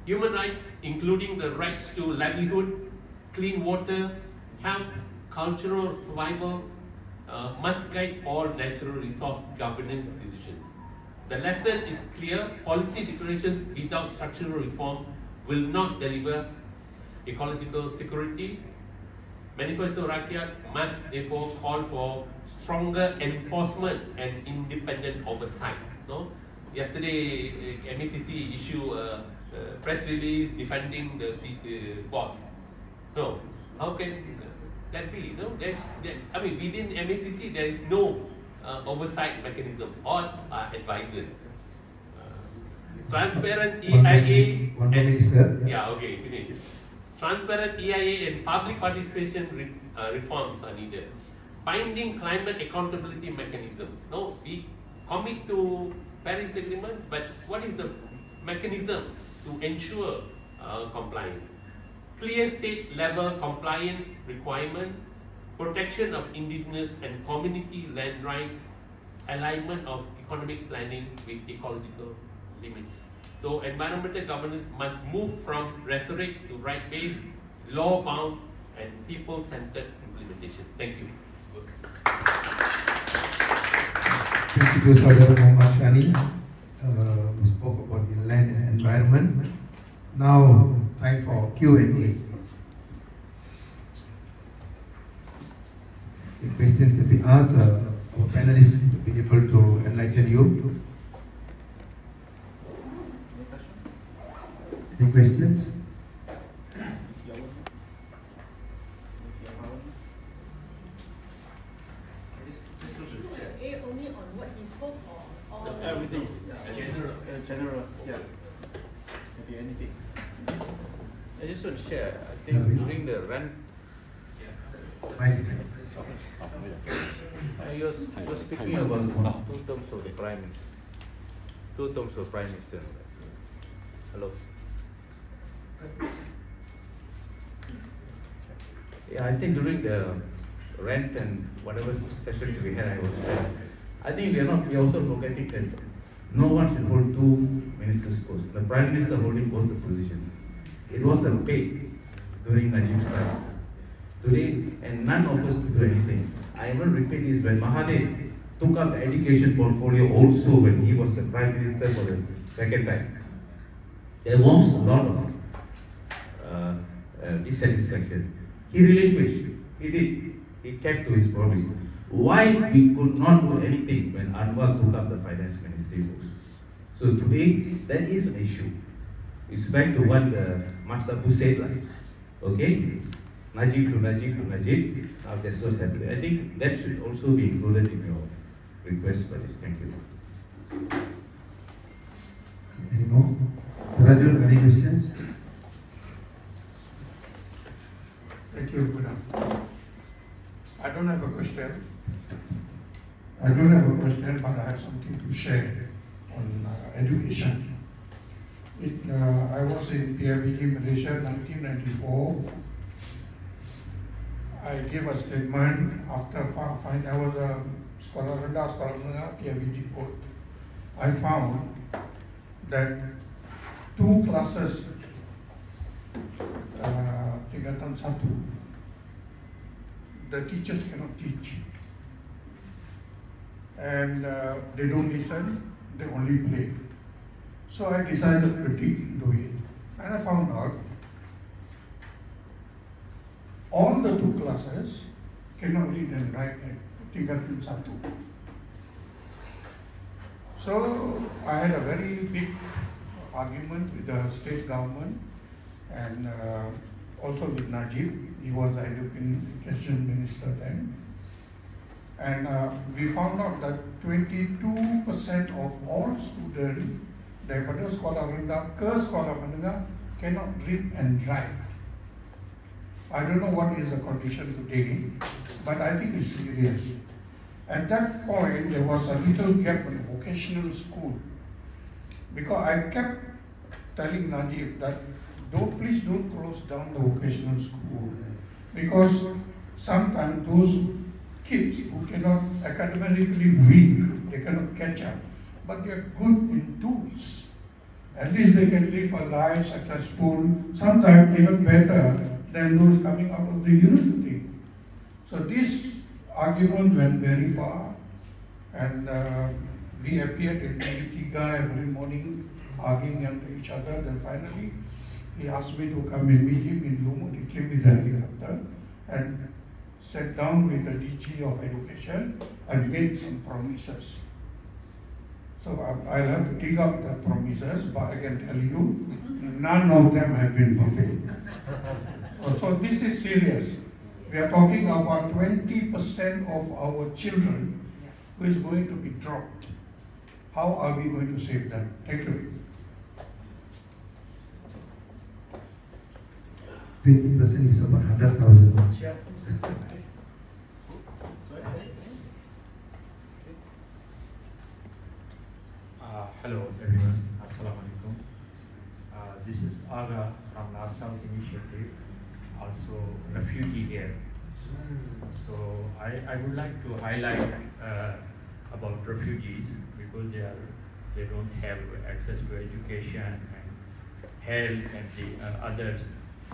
Human rights, including the rights to livelihood, clean water, health, cultural survival, must guide all natural resource governance decisions. The lesson is clear: policy declarations without structural reform will not deliver ecological security. Manifesto Rakyat must therefore call for stronger enforcement and independent oversight. No? Yesterday, MECC issued a press release defending the boss. No, how can that be? No, within MECC there is no oversight mechanism or advisors. Transparent EIA. One minute, sir. Yeah, okay, finish. Transparent EIA and public participation reforms are needed. Binding climate accountability mechanism. No, we commit to Paris Agreement, but what is the mechanism to ensure compliance? Clear state level compliance requirement, protection of indigenous and community land rights, alignment of economic planning with ecological limits. So environmental governance must move from rhetoric to right-based, law-bound, and people-centered implementation. Thank you. Thank you to Saudara Muhammad Shani, who spoke about the land and environment. Now, time for Q&A. The questions can be asked, our panelists will be able to enlighten you. Any questions? Only on what he spoke or all? Everything. General. General, yeah. Can be anything. I just want to share, I think during the run, you were speaking about two terms of the Prime Minister. Two terms of Prime Minister. Hello? Yeah, I think during the rent and whatever sessions we had, I was there. I think we are also forgetting that no one should hold two ministers' posts. The Prime Minister holding both the positions. It was a paid during Najib's time. Today, and none of us do anything. I will repeat this: when Mahathir took up the education portfolio also when he was the Prime Minister for the second time. There was a lot of dissatisfaction. He relinquished. He did. He kept to his promise. Why we could not do anything when Anwar took up the finance ministry post? So today, that is an issue. It's back to what 𝗟𝗧𝗥𝗘𝗔𝗠𝗜𝗡 said, like, okay, Najib to Najib to Najib, now that's what's happening. I think that should also be included in your request for this. Thank you. Any more? Rajul, any questions? Thank you, Guna. I don't have a question. But I have something to share on education. I was in PIBG Malaysia 1994. I gave a statement after I was a scholar rendah, scholar menengah, PIBG Port. I found that 2 classes tingkatan 1, the teachers cannot teach, and they don't listen, they only play. So I decided to dig into it, and I found out all the 2 classes cannot read and write at tingkatan 1. So I had a very big argument with the state government and also with Najib. He was the education minister then. And we found out that 22% of all students daripada sekolah rendah ke sekolah menengah cannot read and write. I don't know what is the condition today, but I think it's serious. At that point, there was a little gap in vocational school, because I kept telling Najib that please don't close down the vocational school, because sometimes those kids who cannot academically weak, they cannot catch up, but they are good in tools. At least they can live a life successful, sometimes even better than those coming out of the university. So this argument went very far, and we appeared in TV3 every morning arguing at each other. Then finally he asked me to come and meet him in Lumut. He came with the helicopter and sat down with the DG of Education and made some promises. So I'll have to dig up the promises, but I can tell you, none of them have been fulfilled. So this is serious. We are talking about 20% of our children who is going to be dropped. How are we going to save them? Thank you. 20% is about 100,000. Hello everyone, Assalamualaikum. This is Aga from North South Initiative, also refugee here. So I would like to highlight about refugees, because they don't have access to education and health and the others.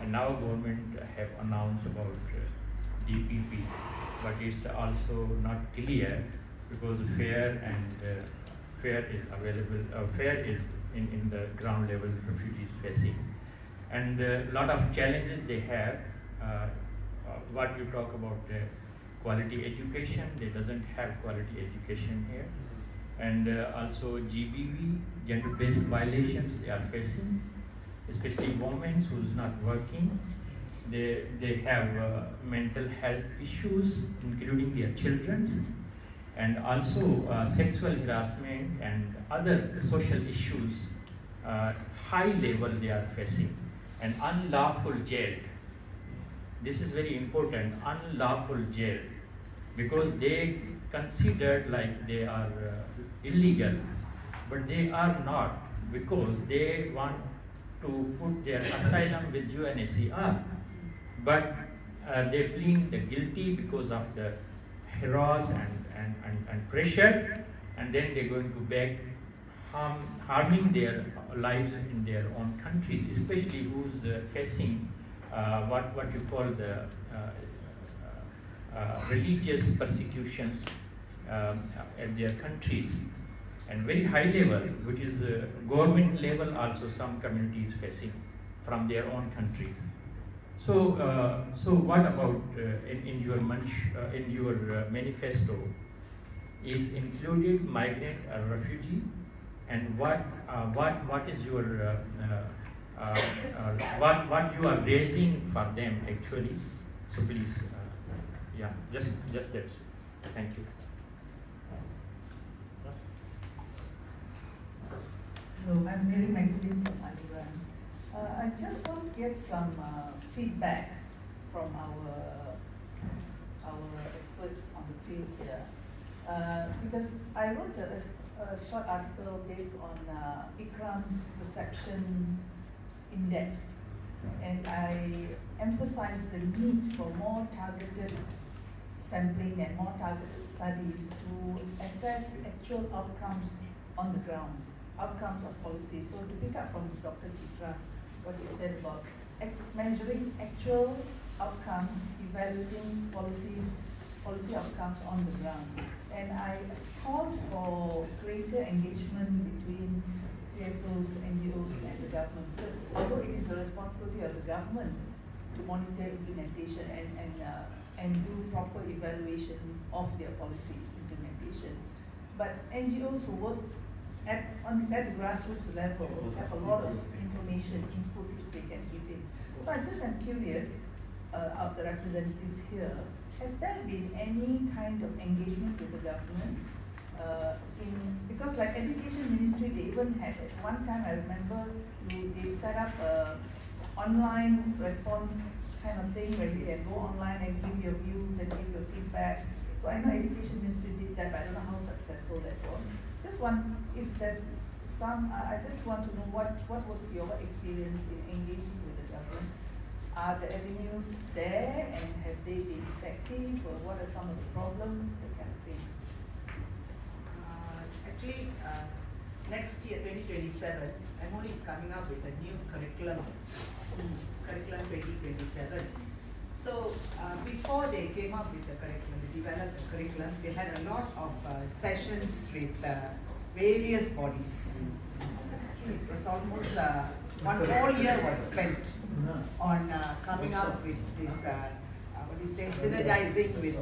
And now government have announced about DPP, but it's also not clear, because fare is available, fare is in the ground level refugees facing, and a lot of challenges they have. What you talk about quality education, they doesn't have quality education here, and also GBV, gender-based violations, they are facing, especially women who's not working. They have mental health issues, including their children's, and also sexual harassment and other social issues, high level they are facing, and unlawful jail. This is very important, unlawful jail, because they considered like they are illegal, but they are not, because they want to put their asylum with UNHCR, but they plead the guilty because of the harass and pressure, and then they're going to back harming their lives in their own countries, especially who's facing what you call the religious persecutions, at their countries, and very high level, which is government level also some communities facing from their own countries. So, so what about in your manifesto is included migrant or refugee, and what is your what you are raising for them actually? So please, yeah, just that. Thank you. Hello, I'm Mary Magdalene from Aliran. I just want to get some feedback from our experts on the field here, because I wrote a short article based on ICRAM's perception index, and I emphasized the need for more targeted sampling and more targeted studies to assess actual outcomes on the ground, outcomes of policy. So to pick up from Dr. Chitra, what you said about measuring actual outcomes, evaluating policy outcomes on the ground. And I called for greater engagement between CSOs, NGOs, and the government, because although it is the responsibility of the government to monitor implementation and do proper evaluation of their policy implementation, but NGOs who work at the grassroots level have a lot of information, input which they can give in. So I just am curious, of the representatives here, has there been any kind of engagement with the government? Because like Education Ministry, they even had at one time, I remember, they set up a online response kind of thing where you can go online and give your views and give your feedback. So I know Education Ministry did that, but I don't know how successful that was. Just one, if there's some, I just want to know what was your experience in engaging with the government? Are the avenues there, and have they been effective, or what are some of the problems, that kind of thing? Actually, next year, 2027, MOE is coming up with a new curriculum 2027. So before they came up with the curriculum, they developed the curriculum, they had a lot of sessions with various bodies. It was almost one whole year was spent on coming up with this, synergizing with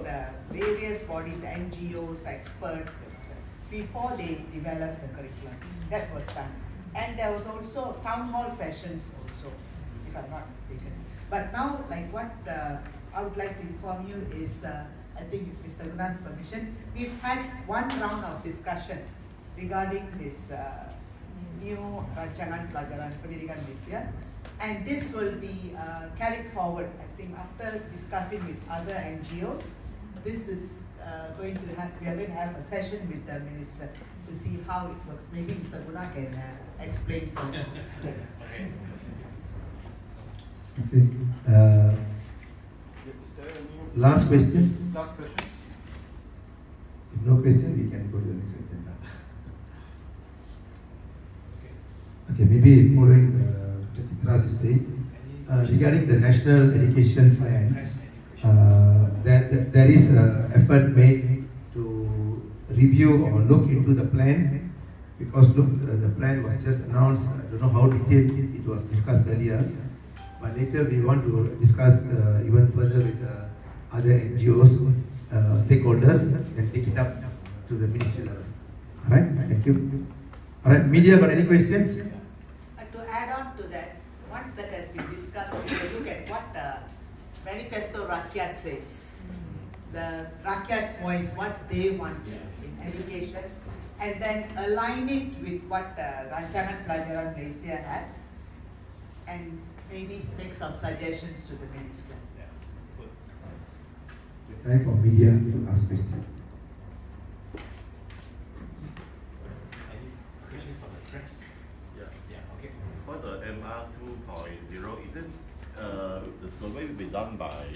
various bodies, NGOs, experts, before they developed the curriculum. That was done. And there was also town hall sessions also, if I'm not mistaken. But now, like what I would like to inform you is, I think with Mr. Guna's permission, we've had one round of discussion regarding this new Rancangan Pelajaran Pendidikan Malaysia, and this will be carried forward. I think after discussing with other NGOs, this is going to have, we are going to have a session with the minister to see how it works. Maybe Mr. Guna can explain further. Okay. Last question. Last question. If no question, we can go to the next agenda. Okay, maybe following Chitra's statement, regarding the National Education Plan, there is an effort made to review or look into the plan, because look, the plan was just announced. I don't know how detailed it was discussed earlier, but later we want to discuss even further with other NGOs, stakeholders, and take it up to the ministry level. All right, thank you. All right, media, got any questions? To add on to that, once that has been discussed, we will look at what the Manifesto Rakyat says. The Rakyat's voice, what they want in education, and then align it with what Rancangan Pelajaran Malaysia has, and maybe make some suggestions to the minister. Time for media to ask questions. Any question from the press? Yeah, okay. For the MR 2.0, is this the survey will be done by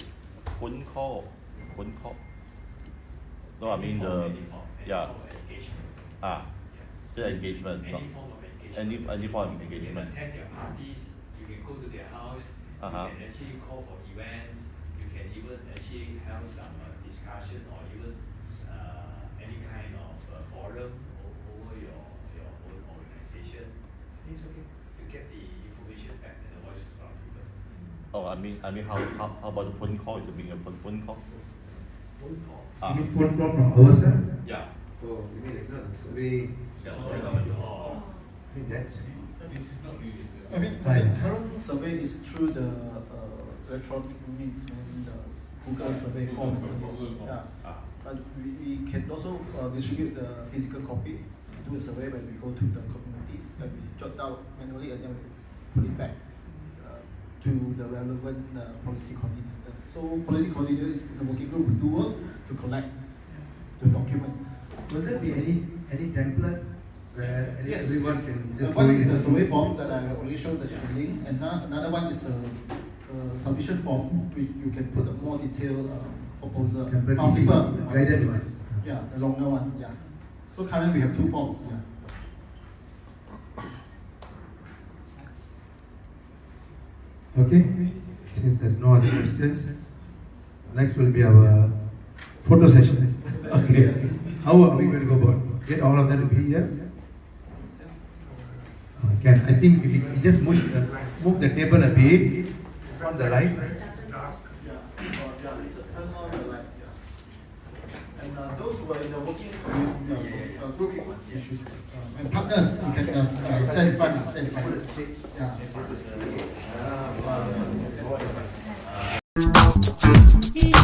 𝗟𝗏𝗡𝗚? No, I mean the the engagement. Any form of engagement. Any form of engagement. You can attend their parties. You can go to their house. You can actually call for events. You can even actually have some discussion or even any a forum over your own organization, it's okay to get the information back and the voices from people. Oh, I mean, how about the phone call? Is it being a phone call? Phone call. You mean phone call from our side? Yeah. Oh, you mean like the survey? Oh. I think that's. This is not really a survey. I mean, the current survey is through the electronic means, maybe the Google survey form. Yeah. But we can also distribute the physical copy, do a survey when we go to the communities, and we jot out manually and then we put it back to the relevant policy coordinators. So policy coordinator is the working group who do work to collect the document. Will there be any template where Yes. everyone can just One go is in the and survey form that I already showed the link, and another one is a submission form which you can put a more detailed proposal. template Multiple. guided one? Yeah, the longer one. Yeah. So currently we have two forms. Yeah. Okay, since there's no other questions, next will be our photo session. Okay, Yes. how are we going to go about? Get all of them to be here? Can I think we just move the table a bit from the light. Turn on the light. Yeah. And those who are in the working group issues and partners, you can stand in front. Stand in front. Yeah.